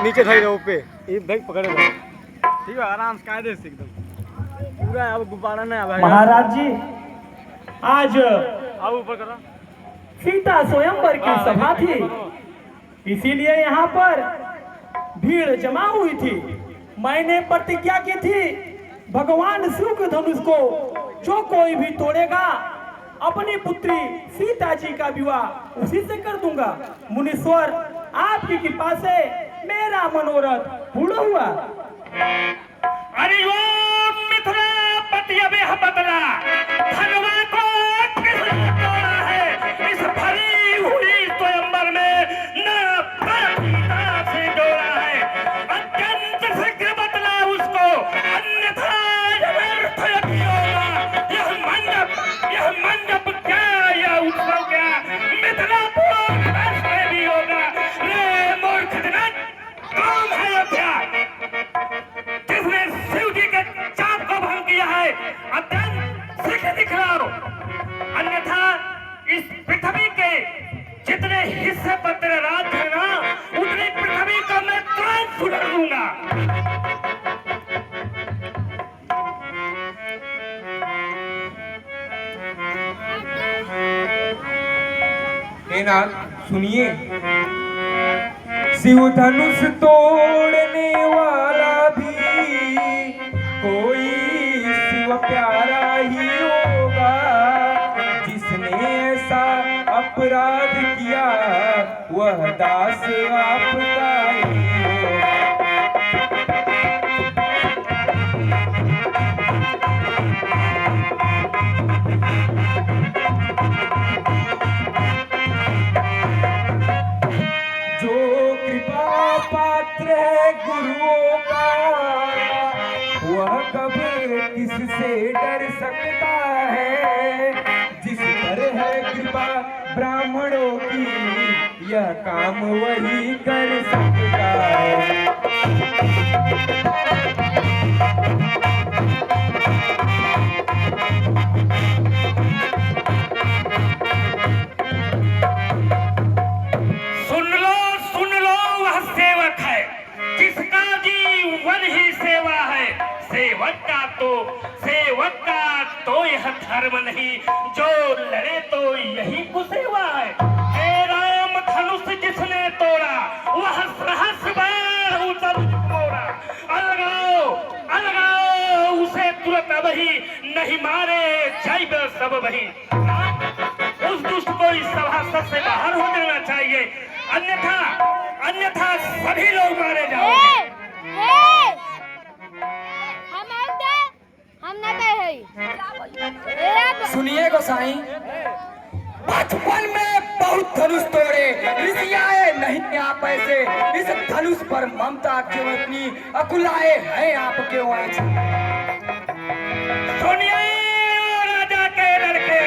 नीचे धर रहो पे ये बैग पकड़े रहो ठीक है आराम से कायदे से एकदम पूरा अब गुब्बारा नहीं आ भाई महाराज जी आज आओ ऊपर करो सीता स्वयंवर की सभा थी इसीलिए यहाँ पर भीड़ जमा हुई थी। मैंने प्रतिज्ञा की थी भगवान शिव के धनुष को जो कोई भी तोड़ेगा अपनी पुत्री सीता जी का विवाह उसी से कर दूंगा। मुनीश्वर आपकी कृपा से मेरा मनोरथ पूर्ण हुआ। अरे वो मिथिला पति अबे बदला भगवान को किसने तोड़ा है इस भरी हुई स्वयंवर में न प्रार्थना से जोड़ा है अत्यंत शीघ्र बदला उसको अन्यथा व्यर्थ ही होगा। यह मंडप क्या यह उत्सव क्या मिथिलापुर में भी होगा। ये मूर्ख जनक कौन है अध्याय जिसने शिव जी के चाप को भंग किया है अत्यंत शीघ्र दिखलाओ अन्यथा इस पृथ्वी के जितने हिस्से पर तेरा राज है ना उतनी पृथ्वी को मैं तुरंत सुधार दूंगा। नाथ सुनिए शिव धनुष तोड़ने वाला भी कोई शिव प्यारा ही होगा। जिसने ऐसा अपराध किया वह दास आपका ही होगा। गुरुओं का वह कभी किससे डर सकता है। जिस पर है कृपा ब्राह्मणों की यह काम वही कर सकता है। सेवक का तो यह धर्म नहीं जो लड़े तो यही कुसेवा है। हे राम धनुष जिसने तोड़ा वह सहस्र बार उतर मोड़ा। अलगाओ उसे तुरंत अबही नहीं मारे जाइब सब वही। उस दुष्ट को इस सभासद से बाहर हो जाना चाहिए अन्यथा सभी लोग मारे जाओगे। सुनिए गोसाई बचपन में बहुत धनुष तोड़े ऋषियाए नहीं आप ऐसे इस धनुष पर ममता क्यों इतनी अकुलाए हैं आप क्यों ऐसे। सुनिए राजा के लड़के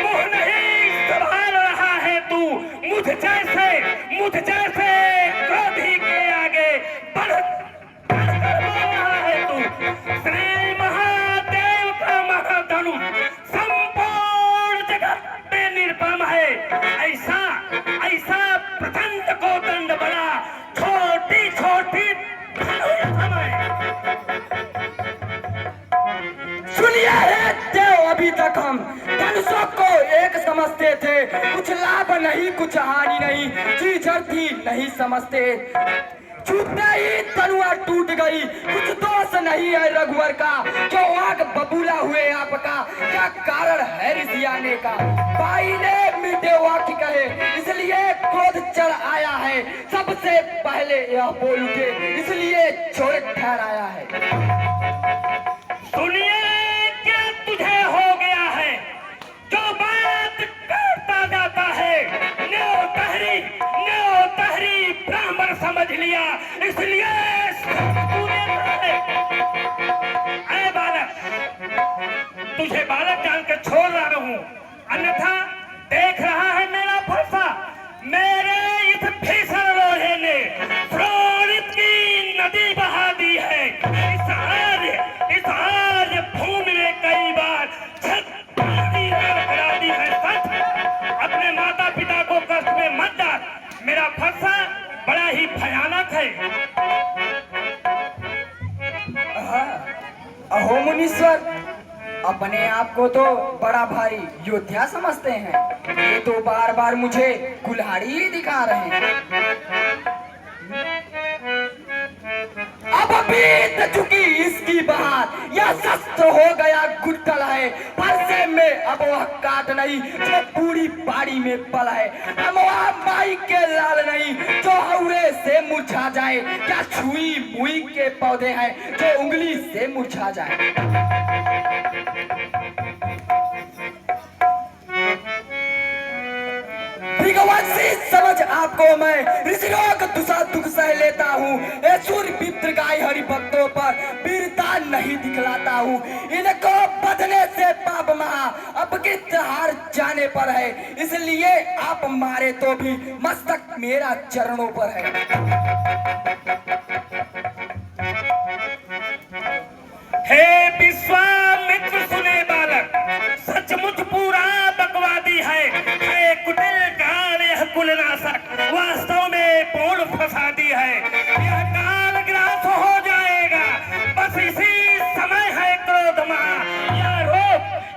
मुंह नहीं संभाल रहा है तू मुझ जैसे क्रोधी के आगे बढ़ रहा है तू। श्री महादेव का महाधनुष संपूर्ण जगत में निर्भम है। ऐसा प्रचंड को दंड बड़ा छोटी सुनिए देव अभी तक हम धनुषों को एक समझते थे कुछ लाभ नहीं कुछ हानि नहीं चीजर थी नहीं समझते। छूटते ही तनुआ टूट गई कुछ दोष नहीं है रघुवर का क्यों आग बबूला हुए आपका क्या कारण है ऋषि आने का। भाई ने मिटे वाक्य कहे इसलिए क्रोध चढ़ आया है सबसे पहले यह बोल उठे इसलिए छोड़ ठहराया है। सुनिए क्या तुझे हो गया है जो बात करता जाता है न्यो तहरी ब्राह्मण समझ लिया इसलिए ऐ बालक तुझे बालक जान के छोड़ रहा हूँ अन्यथा देख रहा है मेरा फरसा। मेरे इस भीषण लोहे ने फ्लोरित की नदी बहा दी है। इस आर्य भूमि में कई बार करा दी है। सच अपने माता पिता को कष्ट में मत डाल। मेरा फरसा बड़ा ही भयानक है। अहो मुनीश्वर, अपने आप को तो बड़ा भारी योद्धा समझते हैं, ये तो बार बार मुझे कुल्हाड़ी ही दिखा रहे हैं। अब बीत चुकी इसकी बहार, यह शस्त्र हो गया गुट्टल है, परसे में अब वह काट नहीं जो पूरी बाड़ी में पल है। अब वह माई के लाल नहीं जो हौरे से मुरझा जाए, क्या छुई मुई के पौधे हैं जो उंगली से मुरझा जाए। भृगवंशी समझ आपको मैं ऋषिलोक दुसा दुख सह लेता हूँ, सूर्य पितृ गाय हरि भक्तों पर वीरता नहीं दिखलाता हूँ। इनको बदले से पाप महा अपकृत हार जाने पर है, इसलिए आप मारे तो भी मस्तक मेरा चरणों पर है। हे विश्वामित्र सुने बालक, सचमुच पूरा बकवादी है कुटिल काल यह कुलनाशक, वास्तव में पूर्ण फसादी है। यह काल ग्रास हो जाएगा, बस इसी समय है क्रोध महा।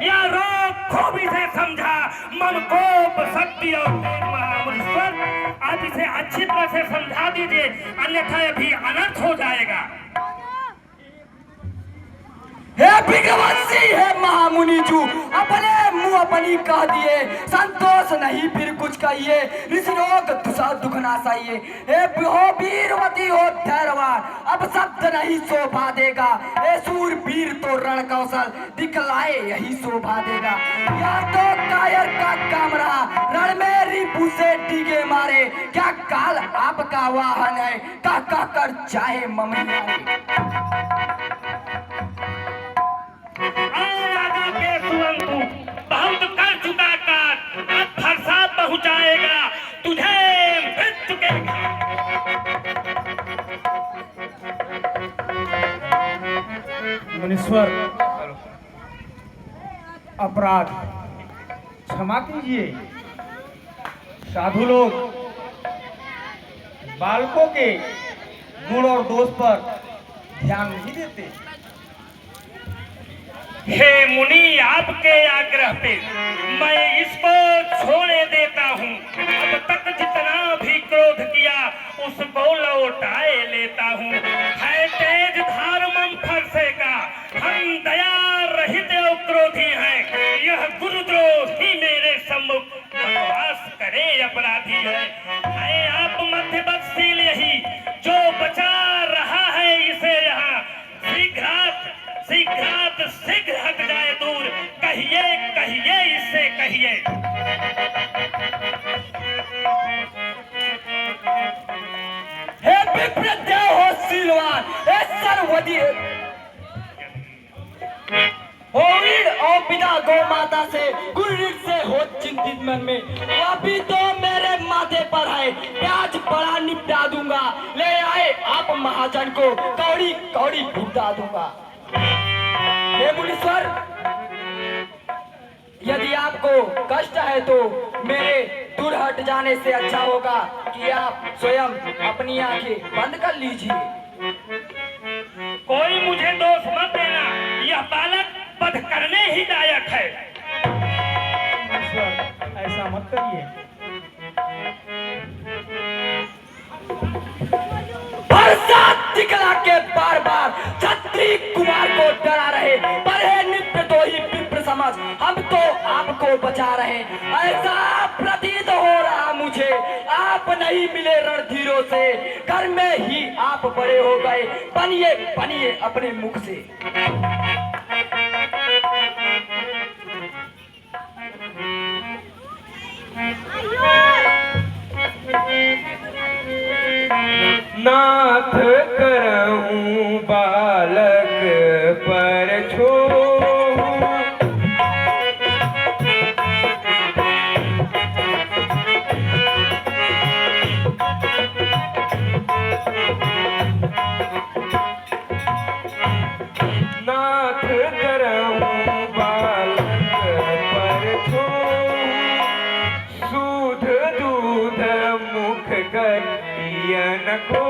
या रोग खूबी से समझा मन कोप शक्ति और महामुनीश्वर, आप इसे अच्छी तरह से समझा दीजिए, अन्यथा अभी अनर्थ हो जाएगा। हे भृगवंशी, हे महामुनि जू, अपने मुंह अपनी कह दिए, संतोष नहीं फिर कुछ कहिए, ऋषिलोक दुसा दुख नासाइए। हे हो वीरवती हो धैर्यवान, अब शब्द नहीं शोभा देगा, हे सूर वीर तो रण कौशल दिखलाए यही शोभा देगा। यह तो कायर का काम रहा, रण में रिपु से टीके मारे, क्या काल आपका वाहन है, कह कह कर चाहे ममैया। बहुत कर चुका काट, अब फरसा पहुंचाएगा तुझे मृत्यु के मुनीश्वर, अपराध क्षमा कीजिए। साधु लोग बालकों के गुण और दोष पर ध्यान नहीं देते। हे मुनि, आपके आग्रह पे मैं इसको छोड़े देता हूँ। अब तक जितना भी क्रोध किया उसको लौटाए लेता हूँ। है तेज धार मम फरसे का, हम दया रहित और क्रोधी हैं। यह गुरुद्रोही मेरे सम्मुख बकवास करे अपराधी है आप मध्यवत्शील यही जो बचा रहा है इसे यहाँ शीघ्र हट जाए दूर, कहिए कहिए इससे कहिए। हे विप्रदेव हो शीलवान, हे सर्वदी हो वीर और पिता गौ माता से गुरुऋ से हो चिंतित मन में, अभी तो मेरे माथे पर है, प्याज बड़ा निपटा दूंगा, ले आए आप महाजन को कौड़ी कौड़ी भुगता दूंगा। हे मुनीश्वर, यदि आपको कष्ट है तो मेरे दूर हट जाने से अच्छा होगा कि आप स्वयं अपनी आंखें बंद कर लीजिए। कोई मुझे दोष मत देना, यह बालक वध करने ही लायक है। ऐसा मत करिए। दिखला के बार बार छत्री कुमार को डरा रहे, पर है नित्य तो ही विप्र समझ, हम तो आपको बचा रहे। ऐसा प्रतीत हो रहा मुझे, आप नहीं मिले रणधीरों से, घर में ही आप बड़े हो गए, बनिए बनिए अपने मुख से। नाथ करऊं बालक पर छोड़, नाथ करऊं बालक पर छोड़, सूध दूध मुख कर को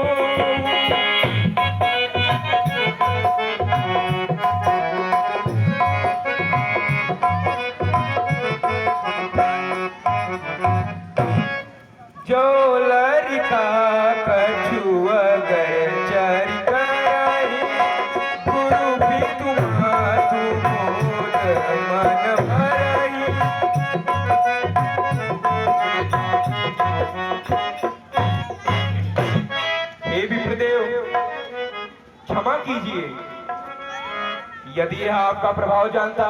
क्षमा कीजिए। यदि यह आपका प्रभाव जानता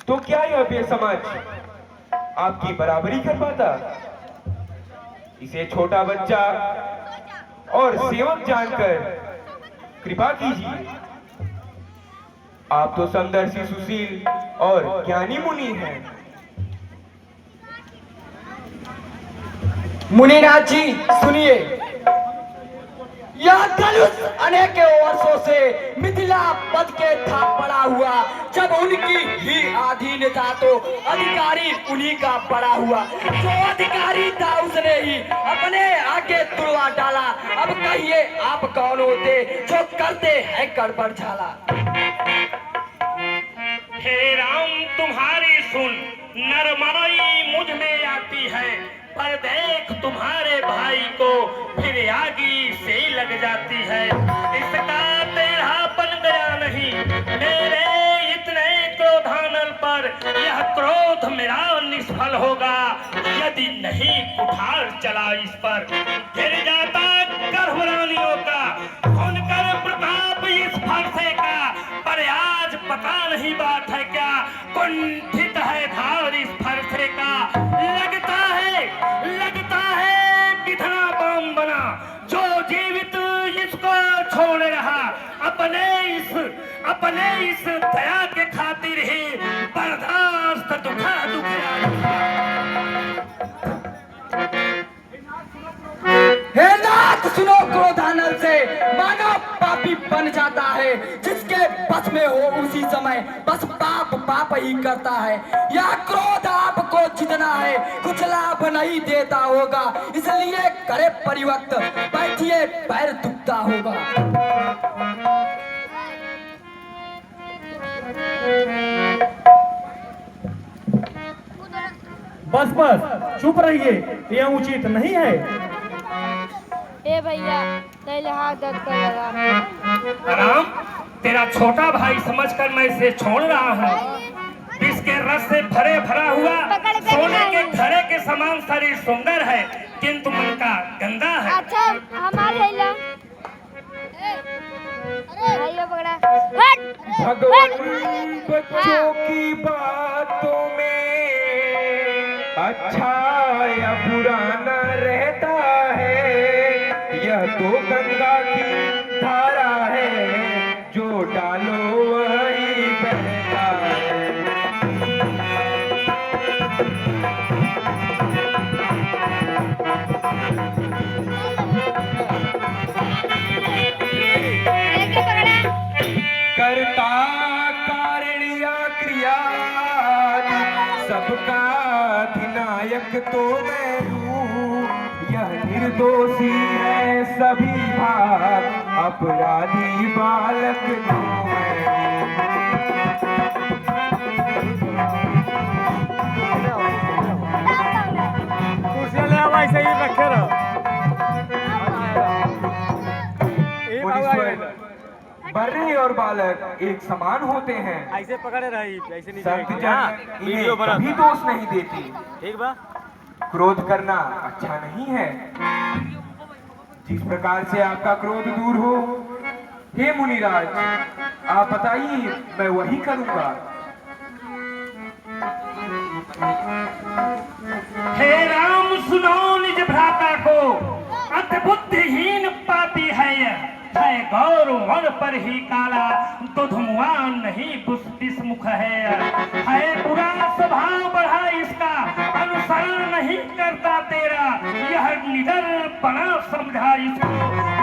तो क्या यह बेसमझ आपकी बराबरी कर पाता? इसे छोटा बच्चा और सेवक जानकर कृपा कीजिए। आप तो समदर्शी, सुशील और ज्ञानी मुनि हैं। मुनिनाथ जी सुनिए, यह धनुष अनेक वर्षों से मिथिला पद के था पड़ा हुआ। जब उनकी ही अधीनता तो अधिकारी उन्हीं का पड़ा हुआ। जो अधिकारी था उसने ही अपने आगे तुड़वा डाला। अब कहिए आप कौन होते जो करते हैं गड़बड़ झाला। हे राम तुम्हारी सुन नरमाई मुझ में आती है, पर देख तुम्हारे भाई को फिर आगी से लग जाती है। इसका टेढ़ापन गया नहीं मेरे इतने क्रोधानल पर, यह क्रोध मेरा निष्फल होगा यदि नहीं कुठार चला इस पर। गिर जाता गर्भरानियों का सुनकर प्रताप इस फरसे का, पर आज पता नहीं बात है क्या कुंठित है धार इस फरसे का। लगता है कितना बम बना जो जीवित इसको छोड़ रहा। अपने इस दया के खातिर ही बर्दाश्त दुख हे नाथ सुनो, क्रोधानल से मानव पापी बन जाता है। जिसके बस में हो उसी समय बस पाप ही करता है। यह क्रोध आपको जितना है कुछ लाभ नहीं देता होगा, इसलिए करे परिवर्तन, बैठिए पैर दुखता होगा। बस चुप रहिए, यह उचित नहीं है। ए भैया पहले हाथ दर्द कर लगा। राम तेरा छोटा भाई समझकर मैं इसे छोड़ रहा हूँ। इसके रस से भरा हुआ सोने के घड़े के समान शरीर सुंदर है, किंतु मन का गंदा है। अच्छा हमारे भैया भाइयों पकड़ा हट भगवान बच्चों की बातों में अच्छा या बुरा न रहता है। यह तो गंगा की धारा है जो डालो वही बहता है। कर्ता कारण या क्रिया सबका अधिनायक तो मैं हूँ। यह निर्दोषी है सभी भाग, अपराधी बालक तो मैं कुर्सियाँ ले आओ, ऐसे ही रखे रहो। बर्रे और बालक एक समान होते हैं। ऐसे पकड़े रही, ऐसे नहीं संत जाएगी। जन इन्हें वीडियो बना कभी दोष नहीं देती। ठीक बा। क्रोध करना अच्छा नहीं है। जिस प्रकार से आपका क्रोध दूर हो, हे मुनिराज आप बताइए, मैं वही करूंगा। हे राम सुनो निज भ्राता को, अति बुद्धिहीन पापी है यह। है गौर मन पर ही काला, दुधमुआन नहीं विषमुख है बुरा स्वभाव बढ़ा इसका, अनुसरण नहीं करता तेरा। यह निडर बना समझा इसको,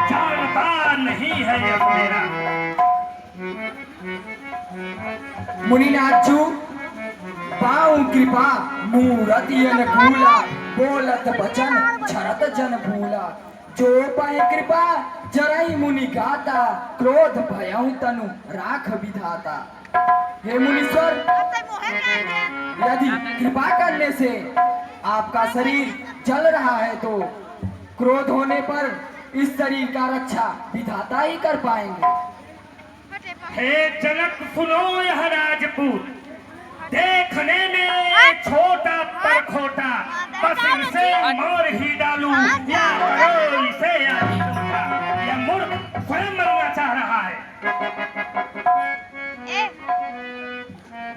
जानता नहीं है यह तेरा। मुनिनाथ पाऊं कृपा मूरति अनुकूला, बोलत बचन छरत जन भूला। जो पाए कृपा जराई मुनि गाता, क्रोध भयउ तनु राख विधाता। हे मुनीश्वर, यदि कृपा करने से आपका शरीर जल रहा है तो क्रोध होने पर इस शरीर का रक्षा विधाता ही कर पाएंगे। हे जनक सुनो यह राजपूत, देखने में छोटा पर खोटा, बस इसे मार ही डालूं या करो इसे या मूर्ख स्वयं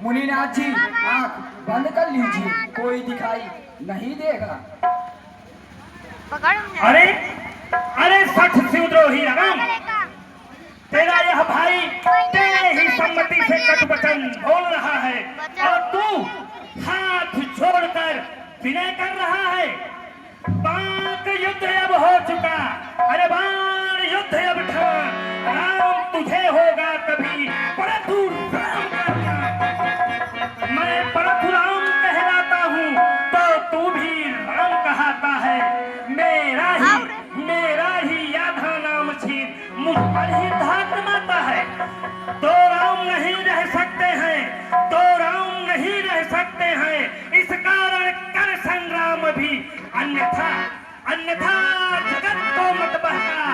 मुनिनाथ जी आंख बंद कर लीजिए, कोई दिखाई नहीं देगा। पकड़ अरे अरे सठ शिवद्रोही राम, तेरा यह भाई तेरे ही सम्मति से कटुवचन बोल रहा है और तू हाथ छोड़कर विनय कर रहा है। बात युद्ध अब हो चुका, अरे बाण युद्ध अब ठान, राम तुझे होगा कभी परशुराम करना। मैं परशुराम कहलाता हूँ तो तू भी राम कहता है। मेरा ही याधा नाम छीन मुझ पर ही धाक माता है। दो राम नहीं रह सकते हैं, दो राम नहीं रह सकते हैं, इस कारण कर संग्राम भी, अन्यथा जगत को मत बहका।